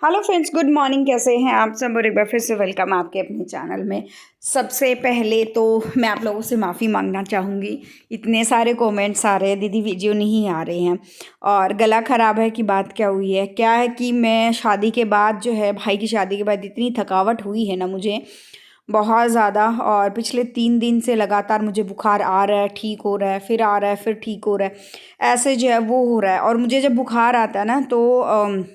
Hello friends, good morning. कैसे हैं आप सब? और एक बार फिर से वेलकम आपके अपने चैनल में। सबसे पहले तो मैं आप लोगों से माफ़ी मांगना चाहूँगी। इतने सारे कमेंट्स आ रहे हैं, दीदी वीडियो नहीं आ रहे हैं और गला ख़राब है कि बात क्या हुई है। क्या है कि मैं शादी के बाद जो है, भाई की शादी के बाद इतनी थकावट हुई है ना मुझे, बहुत ज़्यादा। और पिछले 3 दिन से लगातार मुझे बुखार आ रहा है, ठीक हो रहा है, फिर आ रहा है, फिर ठीक हो रहा है, ऐसे जो है वो हो रहा है। और मुझे जब बुखार आता है ना तो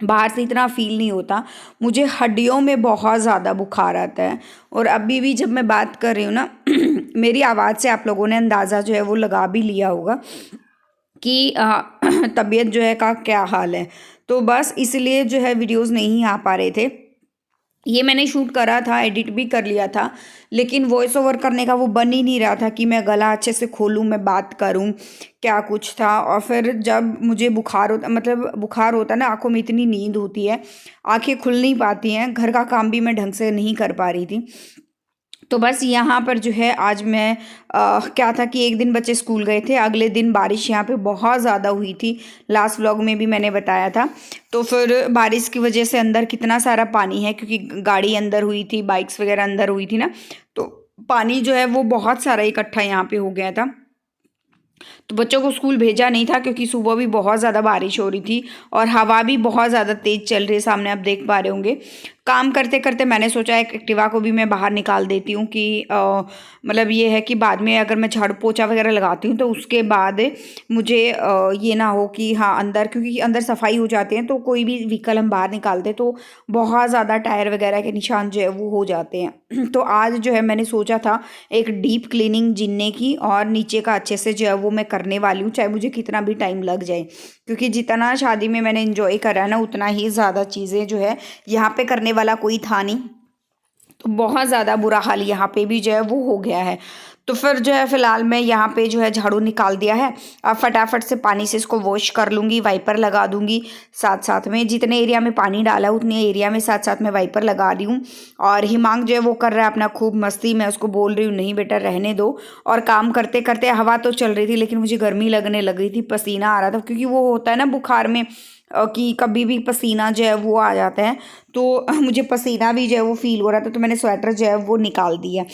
बाहर से इतना फ़ील नहीं होता, मुझे हड्डियों में बहुत ज़्यादा बुखार आता है। और अभी भी जब मैं बात कर रही हूँ ना मेरी आवाज़ से आप लोगों ने अंदाज़ा जो है वो लगा भी लिया होगा कि तबीयत जो है का क्या हाल है। तो बस इसलिए जो है वीडियोस नहीं आ पा रहे थे। ये मैंने शूट करा था, एडिट भी कर लिया था, लेकिन वॉइस ओवर करने का वो बन ही नहीं रहा था कि मैं गला अच्छे से खोलूँ, मैं बात करूँ, क्या कुछ था। और फिर जब मुझे बुखार होता, मतलब बुखार होता है ना, आंखों में इतनी नींद होती है, आंखें खुल नहीं पाती हैं, घर का काम भी मैं ढंग से नहीं कर पा रही थी। तो बस यहाँ पर जो है आज मैं क्या था कि एक दिन बच्चे स्कूल गए थे, अगले दिन बारिश यहाँ पे बहुत ज़्यादा हुई थी। लास्ट व्लॉग में भी मैंने बताया था। तो फिर बारिश की वजह से अंदर कितना सारा पानी है, क्योंकि गाड़ी अंदर हुई थी, बाइक्स वगैरह अंदर हुई थी ना, तो पानी जो है वो बहुत सारा इकट्ठा यहाँ पे हो गया था। तो बच्चों को स्कूल भेजा नहीं था क्योंकि सुबह भी बहुत ज़्यादा बारिश हो रही थी और हवा भी बहुत ज़्यादा तेज़ चल रही है, सामने आप देख पा रहे होंगे। काम करते करते मैंने सोचा एक एक्टिवा को भी मैं बाहर निकाल देती हूँ कि मतलब ये है कि बाद में अगर मैं झाड़ू पोछा वगैरह लगाती हूँ तो उसके बाद मुझे ये ना हो कि हाँ अंदर, क्योंकि अंदर सफाई हो जाते हैं तो कोई भी व्हीकल हम बाहर निकालते तो बहुत ज़्यादा टायर वगैरह के निशान जो है वो हो जाते हैं। तो आज जो है मैंने सोचा था एक डीप क्लीनिंग जिन्ने की, और नीचे का अच्छे से जो है वो मैं करने वाली हूँ, चाहे मुझे कितना भी टाइम लग जाए, क्योंकि जितना शादी में मैंने एंजॉय करा है ना उतना ही ज़्यादा चीज़ें जो है यहाँ पे करने वाला कोई था नहीं। तो बहुत ज़्यादा बुरा हाल यहाँ पे भी जो है वो हो गया है। तो फिर जो है फ़िलहाल मैं यहाँ पे जो है झाड़ू निकाल दिया है। अब फटाफट से पानी से इसको वॉश कर लूँगी, वाइपर लगा दूँगी। साथ साथ में जितने एरिया में पानी डाला उतने एरिया में साथ साथ में वाइपर लगा रही हूँ। और हिमांक जो है वो कर रहा है अपना खूब मस्ती। मैं उसको बोल रही हूँ नहीं बेटा रहने दो। और काम करते करते हवा तो चल रही थी लेकिन मुझे गर्मी लगने लग गई थी, पसीना आ रहा था, क्योंकि वो होता है ना बुखार में कि कभी भी पसीना जो है वो आ जाता है। तो मुझे पसीना भी जो है वो फील हो रहा था, तो मैंने स्वेटर जो है वो निकाल दिया।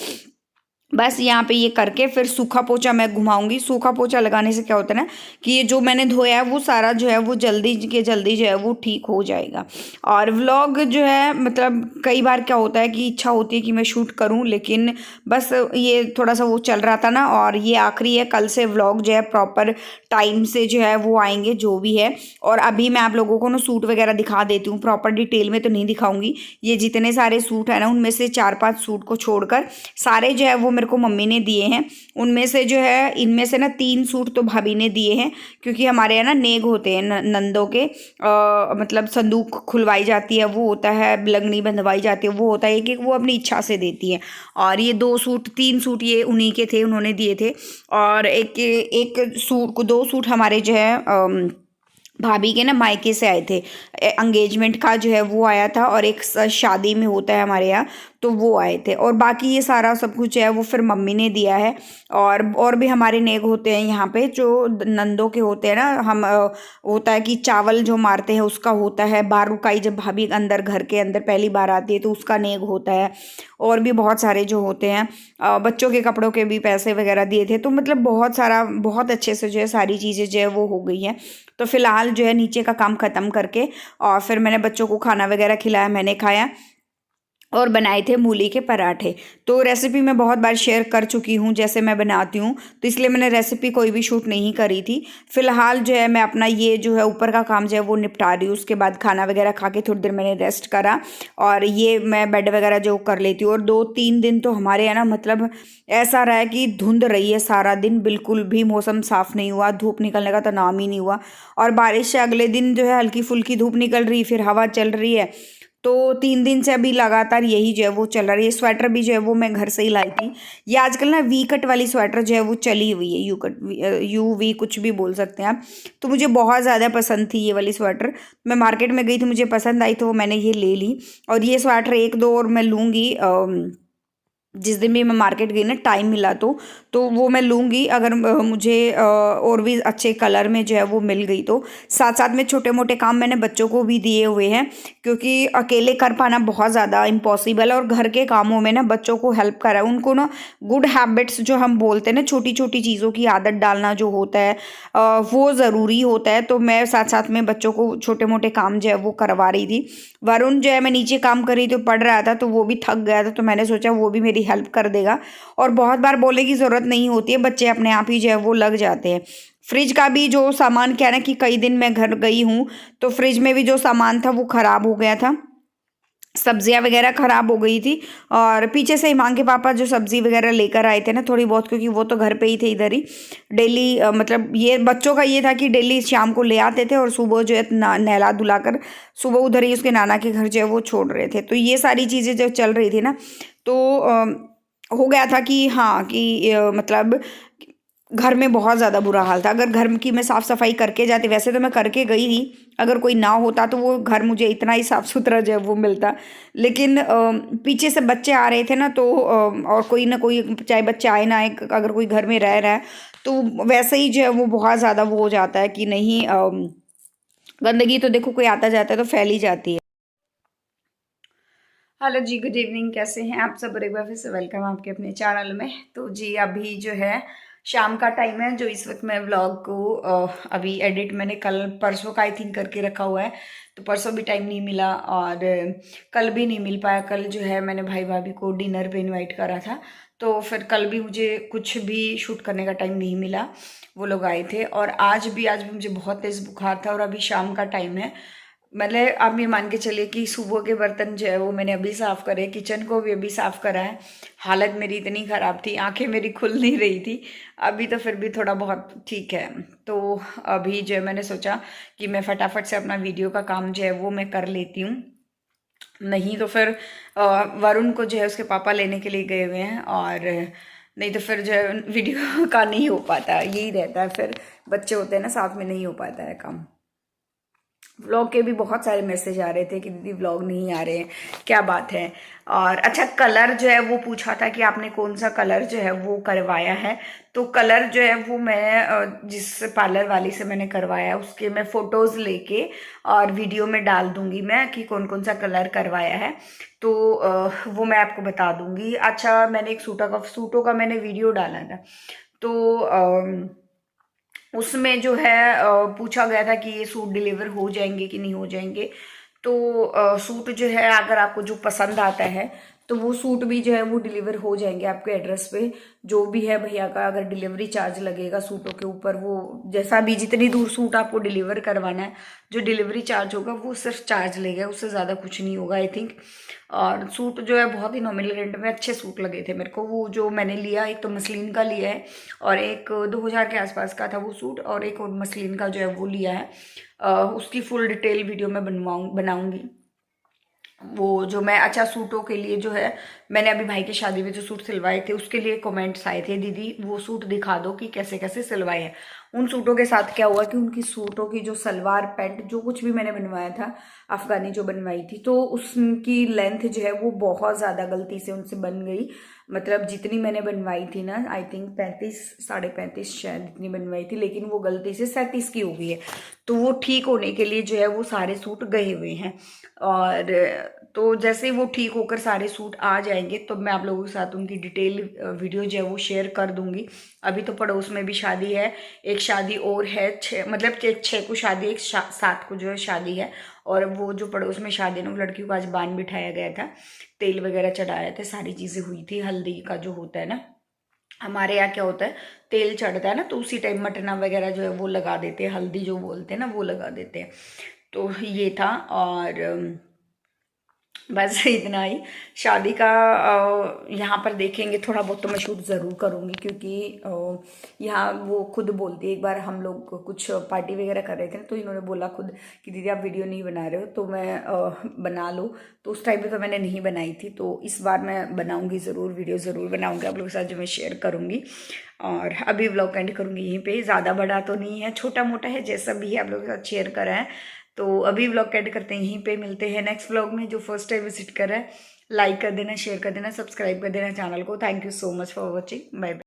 बस यहाँ पे ये करके फिर सूखा पोछा मैं घुमाऊंगी। सूखा पोछा लगाने से क्या होता है ना कि ये जो मैंने धोया है वो सारा जो है वो जल्दी के जल्दी जो है वो ठीक हो जाएगा। और व्लॉग जो है, मतलब कई बार क्या होता है कि इच्छा होती है कि मैं शूट करूं, लेकिन बस ये थोड़ा सा वो चल रहा था ना, और ये आखिरी है। कल से व्लॉग जो है प्रॉपर टाइम से जो है वो आएंगे जो भी है। और अभी मैं आप लोगों को ना सूट वगैरह दिखा देती हूँ, प्रॉपर डिटेल में तो नहीं दिखाऊंगी। ये जितने सारे सूट है ना उनमें से 4-5 सूट को छोड़कर सारे जो है वो मेरे को मम्मी ने दिए हैं। उनमें से जो है इनमें से ना 3 सूट तो भाभी ने दिए हैं, क्योंकि हमारे यहाँ ना नेग होते हैं नंदों के, मतलब संदूक खुलवाई जाती है वो होता है, लगनी बंधवाई जाती है वो होता है, एक एक वो अपनी इच्छा से देती है। और ये 2 सूट 3 सूट ये उन्हीं के थे, उन्होंने दिए थे। और एक एक सूट को 2 सूट हमारे जो है भाभी के ना मायके से आए थे। एंगेजमेंट का जो है वो आया था, और एक शादी में होता है हमारे यहाँ तो वो आए थे। और बाकी ये सारा सब कुछ है वो फिर मम्मी ने दिया है। और भी हमारे नेग होते हैं यहाँ पे जो नंदों के होते हैं ना, हम होता है कि चावल जो मारते हैं उसका होता है, बार रुकाई जब भाभी अंदर घर के अंदर पहली बार आती है तो उसका नेग होता है। और भी बहुत सारे जो होते हैं, बच्चों के कपड़ों के भी पैसे वगैरह दिए थे। तो मतलब बहुत सारा, बहुत अच्छे से जो है सारी चीज़ें जो है वो हो गई हैं। तो फिलहाल जो है नीचे का काम ख़त्म करके और फिर मैंने बच्चों को खाना वगैरह खिलाया, मैंने खाया और बनाए थे मूली के पराठे। तो रेसिपी मैं बहुत बार शेयर कर चुकी हूँ जैसे मैं बनाती हूँ, तो इसलिए मैंने रेसिपी कोई भी शूट नहीं करी थी। फिलहाल जो है मैं अपना ये जो है ऊपर का काम जो है वो निपटा रही हूँ। उसके बाद खाना वगैरह खा के थोड़ी देर मैंने रेस्ट करा, और ये मैं बेड वगैरह जो कर लेती हूँ। और 2-3 दिन तो हमारे यहाँ ना, मतलब ऐसा रहा है कि धुंध रही है सारा दिन, बिल्कुल भी मौसम साफ़ नहीं हुआ, धूप निकलने का तो नाम ही नहीं हुआ। और बारिश से अगले दिन जो है हल्की फुल्की धूप निकल रही, फिर हवा चल रही है। तो 3 दिन से अभी लगातार यही जो है वो चल रहा है। ये स्वेटर भी जो है वो मैं घर से ही लाई थी। ये आजकल ना वी कट वाली स्वेटर जो है वो चली हुई है, यू कट, यू वी कुछ भी बोल सकते हैं आप। तो मुझे बहुत ज़्यादा पसंद थी ये वाली स्वेटर। मैं मार्केट में गई थी, मुझे पसंद आई तो मैंने ये ले ली। और ये स्वेटर 1-2 और मैं लूँगी। जिस दिन भी मैं मार्केट गई ना, टाइम मिला तो वो मैं लूँगी। अगर मुझे और भी अच्छे कलर में जो है वो मिल गई तो। साथ साथ में छोटे मोटे काम मैंने बच्चों को भी दिए हुए हैं, क्योंकि अकेले कर पाना बहुत ज़्यादा इम्पॉसिबल है। और घर के कामों में ना बच्चों को हेल्प करा, उनको ना गुड हैबिट्स जो हम बोलते हैं ना, छोटी छोटी चीज़ों की आदत डालना जो होता है वो ज़रूरी होता है। तो मैं साथ साथ में बच्चों को छोटे मोटे काम जो है वो करवा रही थी। वरुण जो है, मैं नीचे काम कर रही थी तो पढ़ रहा था, तो वो भी थक गया था, तो मैंने सोचा वो भी मेरी हेल्प कर देगा। और बहुत बार बोलने की ज़रूरत नहीं होती है, बच्चे अपने आप ही जो है वो लग जाते हैं। फ्रिज का भी जो सामान, क्या है ना कि कई दिन मैं घर गई हूँ तो फ्रिज में भी जो सामान था वो ख़राब हो गया था, सब्जियां वगैरह ख़राब हो गई थी। और पीछे से हिमांग के पापा जो सब्ज़ी वगैरह लेकर आए थे ना थोड़ी बहुत, क्योंकि वो तो घर पे ही थे इधर ही डेली। मतलब ये बच्चों का ये था कि डेली शाम को ले आते थे और सुबह जो है नहला धुला कर सुबह उधर ही उसके नाना के घर जो है वो छोड़ रहे थे। तो ये सारी चीज़ें जो चल रही थी ना, तो हो गया था कि हाँ कि मतलब घर में बहुत ज़्यादा बुरा हाल था। अगर घर की मैं साफ़ सफाई करके जाती, वैसे तो मैं करके गई थी, अगर कोई ना होता तो वो घर मुझे इतना ही साफ़ सुथरा जो है वो मिलता। लेकिन पीछे से बच्चे आ रहे थे ना, तो और कोई ना कोई, चाहे बच्चे आए ना आए, अगर कोई घर में रह रहा है तो वैसे ही जो है वो बहुत ज़्यादा वो हो जाता है कि नहीं, गंदगी तो देखो कोई आता जाता है तो फैल ही जाती है। हेलो जी, गुड इवनिंग, कैसे हैं आप सब। एक बार फिर से वेलकम आपके अपने चैनल में। तो जी अभी जो है शाम का टाइम है, जो इस वक्त मैं व्लॉग को अभी एडिट मैंने कल परसों का आई थिंक करके रखा हुआ है, तो परसों भी टाइम नहीं मिला और कल भी नहीं मिल पाया। कल जो है मैंने भाई भाभी को डिनर पे इनवाइट करा था, तो फिर कल भी मुझे कुछ भी शूट करने का टाइम नहीं मिला, वो लोग आए थे। और आज भी मुझे बहुत तेज़ बुखार था और अभी शाम का टाइम है। मतलब आप ये मान के चलिए कि सुबह के बर्तन जो है वो मैंने अभी साफ़ करे, किचन को भी अभी साफ़ करा है। हालत मेरी इतनी ख़राब थी, आंखें मेरी खुल नहीं रही थी। अभी तो फिर भी थोड़ा बहुत ठीक है। तो अभी जो है मैंने सोचा कि मैं फटाफट से अपना वीडियो का काम जो है वो मैं कर लेती हूँ, नहीं तो फिर वरुण को जो है उसके पापा लेने के लिए गए हुए हैं, और नहीं तो फिर जो है वीडियो का नहीं हो पाता, यही रहता है। फिर बच्चे होते हैं ना साथ में, नहीं हो पाता है काम। व्लॉग के भी बहुत सारे मैसेज आ रहे थे कि दीदी व्लॉग नहीं आ रहे हैं, क्या बात है। और अच्छा, कलर जो है वो पूछा था कि आपने कौन सा कलर जो है वो करवाया है। तो कलर जो है वो मैं जिस पार्लर वाली से मैंने करवाया उसके मैं फ़ोटोज़ लेके और वीडियो में डाल दूंगी मैं कि कौन कौन सा कलर करवाया है, तो वो मैं आपको बता दूंगी। अच्छा, मैंने एक सूटों का मैंने वीडियो डाला था, तो उसमें जो है पूछा गया था कि ये सूट डिलीवर हो जाएंगे कि नहीं हो जाएंगे। तो सूट जो है अगर आपको जो पसंद आता है तो वो सूट भी जो है वो डिलीवर हो जाएंगे आपके एड्रेस पे। जो भी है भैया का अगर डिलीवरी चार्ज लगेगा सूटों के ऊपर, वो जैसा भी जितनी दूर सूट आपको डिलीवर करवाना है, जो डिलीवरी चार्ज होगा वो सिर्फ चार्ज लेगा, उससे ज़्यादा कुछ नहीं होगा आई थिंक। और सूट जो है बहुत ही नॉमिनल रेंट में अच्छे सूट लगे थे मेरे को। वो जो मैंने लिया, एक तो मसलिन का लिया है और एक 2000 के आसपास का था वो सूट, और एक और मसलिन का जो है वो लिया है। उसकी फुल डिटेल वीडियो मैं बनाऊंगी। वो जो मैं, अच्छा सूटों के लिए जो है मैंने अभी भाई की शादी में जो सूट सिलवाए थे उसके लिए कमेंट्स आए थे, दीदी वो सूट दिखा दो कि कैसे कैसे सिलवाए हैं। उन सूटों के साथ क्या हुआ कि उनकी सूटों की जो सलवार पैंट जो कुछ भी मैंने बनवाया था, अफगानी जो बनवाई थी, तो उसकी लेंथ जो है वो बहुत ज़्यादा गलती से उनसे बन गई। मतलब जितनी मैंने बनवाई थी ना, आई थिंक 35 35.5 शायद इतनी बनवाई थी, लेकिन वो गलती से 37 की हो गई है। तो वो ठीक होने के लिए जो है वो सारे सूट गए हुए हैं। और तो जैसे ही वो ठीक होकर सारे सूट आ जाएंगे तो मैं आप लोगों के साथ उनकी डिटेल वीडियो जो है वो शेयर कर दूंगी। अभी तो पड़ोस में भी शादी है, एक शादी और है, मतलब 6 को शादी, एक 7 को जो है शादी है। और वो जो पड़ोस में शादी है ना, वो लड़की को आज बांध बिठाया गया था, तेल वगैरह चढ़ाया था, सारी चीज़ें हुई थी। हल्दी का जो होता है ना, हमारे यहाँ क्या होता है, तेल चढ़ता है ना तो उसी टाइम मटना वगैरह जो है वो लगा देते हैं, हल्दी जो बोलते हैं ना वो लगा देते हैं। तो ये था, और बस इतना ही। शादी का यहाँ पर देखेंगे, थोड़ा बहुत तो मैं शूट ज़रूर करूँगी, क्योंकि यहाँ वो खुद बोलती है। एक बार हम लोग कुछ पार्टी वगैरह कर रहे थे तो इन्होंने बोला खुद कि दीदी आप वीडियो नहीं बना रहे हो तो मैं बना लो। तो उस टाइम पे तो मैंने नहीं बनाई थी, तो इस बार मैं बनाऊँगी ज़रूर, वीडियो ज़रूर बनाऊँगी आप लोगों के साथ, जो मैं शेयर करूँगी। और अभी व्लॉग एंड करूँगी यहीं पे, ज़्यादा बड़ा तो नहीं है, छोटा मोटा है, जैसा भी है आप लोगों के साथ शेयर करा है। तो अभी व्लॉग एड करते हैं यहीं पे, मिलते हैं नेक्स्ट व्लॉग में। जो फर्स्ट टाइम विजिट कर रहा है लाइक कर देना, शेयर कर देना, सब्सक्राइब कर देना चैनल को। Thank you so much for watching. Bye bye.